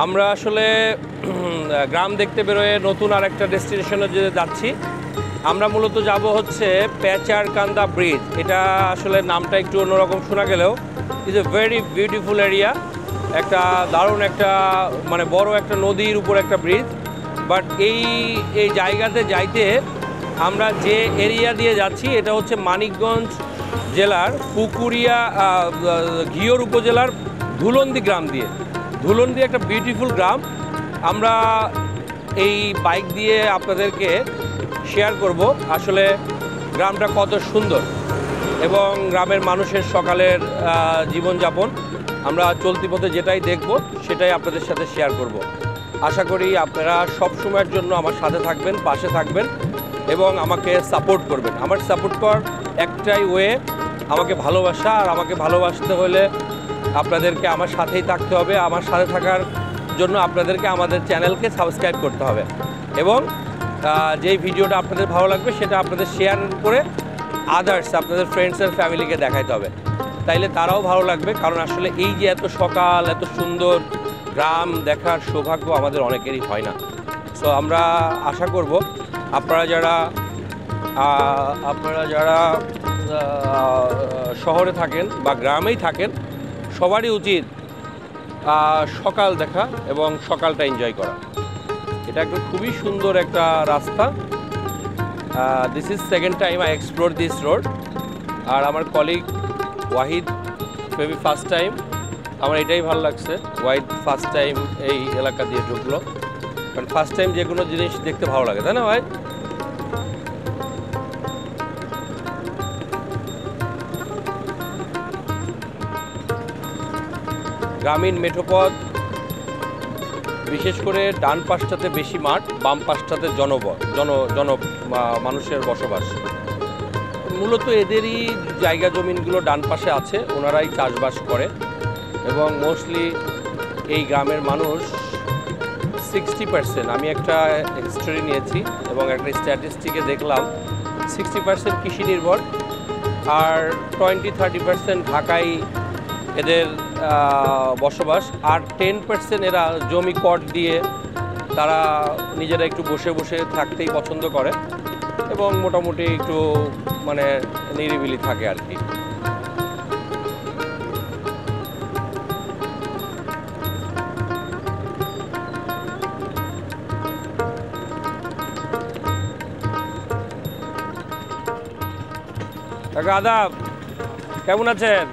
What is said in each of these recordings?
আমরা আসলে গ্রাম দেখতে বেরোয় নতুন আরেকটা ডেস্টিনেশনে যে যাচ্ছি। আমরা মূলত যাব হচ্ছে পেচারকান্দা ব্রিজ। এটা আসলে নামটা একটু অন্যরকম শোনা গেলেও is a very beautiful area. একটা দারুণ একটা মানে বড় একটা নদীর উপর একটা ব্রিজ। বাট এই জায়গাতে যাইতে আমরা যে এরিয়া দিয়ে যাচ্ছি এটা হচ্ছে মানিকগঞ্জ জেলার পুকুরিয়া ঘিওর উপজেলার ধুলন্দি গ্রাম দিয়ে। ধুলন্দি একটা বিউটিফুল গ্রাম। আমরা এই বাইক দিয়ে আপনাদেরকে শেয়ার করব আসলে গ্রামটা কত সুন্দর এবং গ্রামের মানুষের সকালের জীবনযাপন। আমরা চলতি পথে যেটাই দেখব সেটাই আপনাদের সাথে শেয়ার করব। আশা করি আপনারা সব সময়ের জন্য আমার সাথে থাকবেন, পাশে থাকবেন এবং আমাকে সাপোর্ট করবেন। আমার সাপোর্ট করার একটাই ওয়ে, আমাকে ভালোবাসা। আর আমাকে ভালোবাসতে হলে আপনাদেরকে আমার সাথেই থাকতে হবে। আমার সাথে থাকার জন্য আপনাদেরকে আমাদের চ্যানেলকে সাবস্ক্রাইব করতে হবে এবং যেই ভিডিওটা আপনাদের ভালো লাগবে সেটা আপনাদের শেয়ার করে আদার্স আপনাদের ফ্রেন্ডস অ্যান্ড ফ্যামিলিকে দেখাইতে হবে, তাইলে তারাও ভালো লাগবে। কারণ আসলে এই যে এত সকাল এত সুন্দর গ্রাম দেখার সৌভাগ্য আমাদের অনেকেরই হয় না। সো আমরা আশা করব আপনারা যারা শহরে থাকেন বা গ্রামেই থাকেন সবারই উচিত সকাল দেখা এবং সকালটা এনজয় করা। এটা একটা খুবই সুন্দর একটা রাস্তা। This is second time I explore this road. আর আমার colleague Wahid maybe first time. আমার এটাই ভালো লাগছে, ওয়াহিদ ফার্স্ট টাইম এই এলাকা দিয়ে ঢুকলো। কারণ ফার্স্ট টাইম যে কোনো জিনিস দেখতে ভালো লাগে, তাই না ভাই? গ্রামীণ মেঠোপথ, বিশেষ করে ডান পাশটাতে বেশি মাঠ, বাম পাশটাতে মানুষের বসবাস। মূলত এদেরই জায়গা জমিনগুলো ডান পাশে আছে, ওনারাই চাষবাস করে এবং মোস্টলি এই গ্রামের মানুষ 60%, আমি একটা হিস্টোরি নিয়েছি এবং একটা স্ট্যাটিস্টিকে দেখলাম 60% কৃষি নির্ভর আর 20-30% ঢাকায় এদের বসবাস। আর 10% এরা জমি কট দিয়ে তারা নিজেরা একটু বসে বসে থাকতেই পছন্দ করে এবং মোটামুটি একটু মানে নিরিবিলি থাকে আর কি। কাকা আদাব, কেমন আছেন?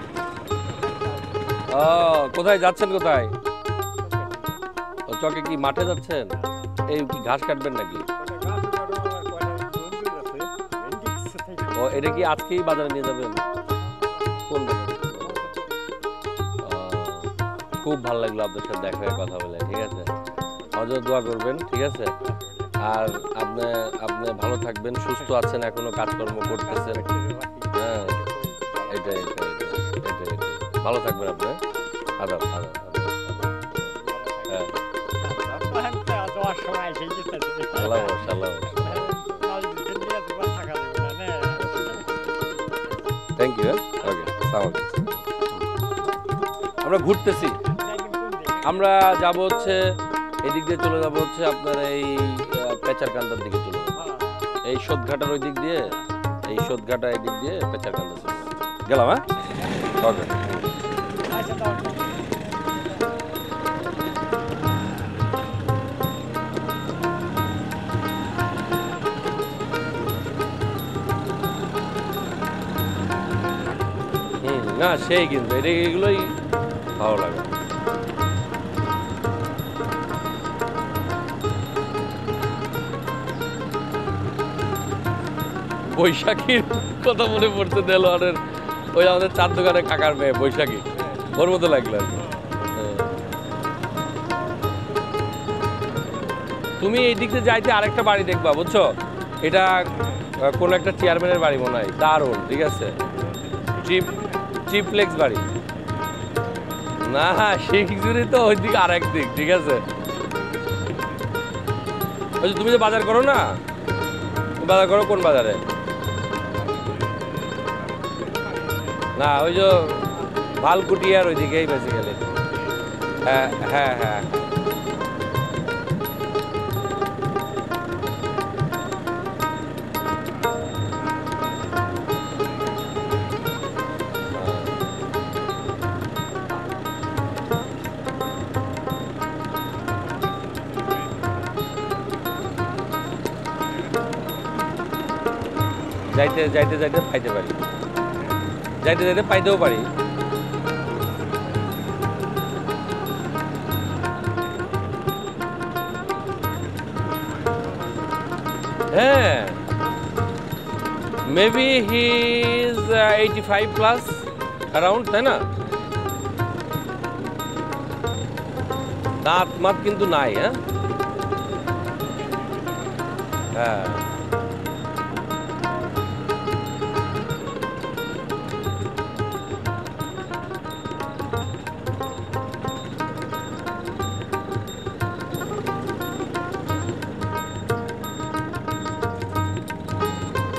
কোথায় যাচ্ছেন? কোথায়? চকে কি মাঠে যাচ্ছেন? এই কি ঘাস কাটবেন নাকি? ও এটা কি আজকেই বাজারে নিয়ে যাবেন? কোন বাজারে? খুব ভালো লাগলো আপনার সাথে দেখা হয়ে কথা বলে। ঠিক আছে, আমাদের দোয়া করবেন। ঠিক আছে, আর আপনি ভালো থাকবেন, সুস্থ আছেন, এখনো কাজকর্ম করতেছেন। হ্যাঁ, এটাই ভালো থাকবেন আপনি। আদাব আদাব আদাব। হ্যাঁ, থ্যাংক ইউ। ওকে, আমরা ঘুরতেছি। আমরা যাব হচ্ছে এদিক দিয়ে চলে যাব হচ্ছে আপনার এই পেচারকান্দার দিকে চলে যাব। এই সোদঘাটার ওই দিক দিয়ে, এই সোদঘাটা এদিক দিয়ে পেচারকান্দা চলে গেলাম। হ্যাঁ, ওকে। না সেই কিন্তু এগুলোই ভালো লাগে। বৈশাখীর কথা মনে পড়তে দেলোয়ারের ওই আমাদের চার দোকানে কাকার মেয়ে বৈশাখী, ওর মতো লাগলো আর কি। তুমি এই দিক দিয়ে যাইতে আরেকটা বাড়ি দেখবা, বুঝছো? এটা কোনো একটা চেয়ারম্যানের বাড়ি মনে হয়, দারুণ। ঠিক আছে, ট্রিপ্লেক্স বাড়ি না, শিখজুরি তো ওই দিকে আর এক দিক। ঠিক আছে, ওই তুমি যে বাজার করো না, বাজার করো কোন বাজারে? না ওই যে ভালকুটিয়ার ওইদিকেই বেসিক্যালি। হ্যাঁ হ্যাঁ হ্যাঁ, যাইতে যাইতে যাইতে পাইতে পারি, যাইতে যাইতে পাইতেও পারি। হ্যাঁ, maybe he is 85 plus around, তাই না? দাঁত মাত কিন্তু নাই। হ্যাঁ হ্যাঁ,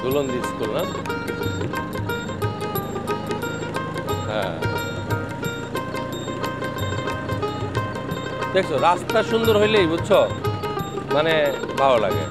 দুলন্দি স্কুল না? হ্যাঁ, দেখছো রাস্তা সুন্দর হইলেই বুঝছো মানে ভালো লাগে।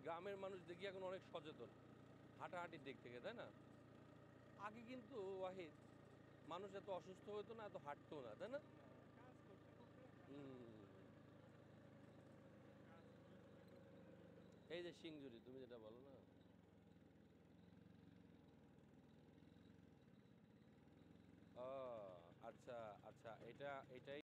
গ্রামের মানুষ দেখি এখন অনেক সচেতন হাঁটাহাঁটির দিক থেকে, তাই না? আগে কিন্তু ওয়াহিদ মানুষ এত অসুস্থ হতো না, এত হাঁটতো না, তাই না? এই যে সিংজুরি তুমি যেটা বলো না, আচ্ছা আচ্ছা, এটা এটাই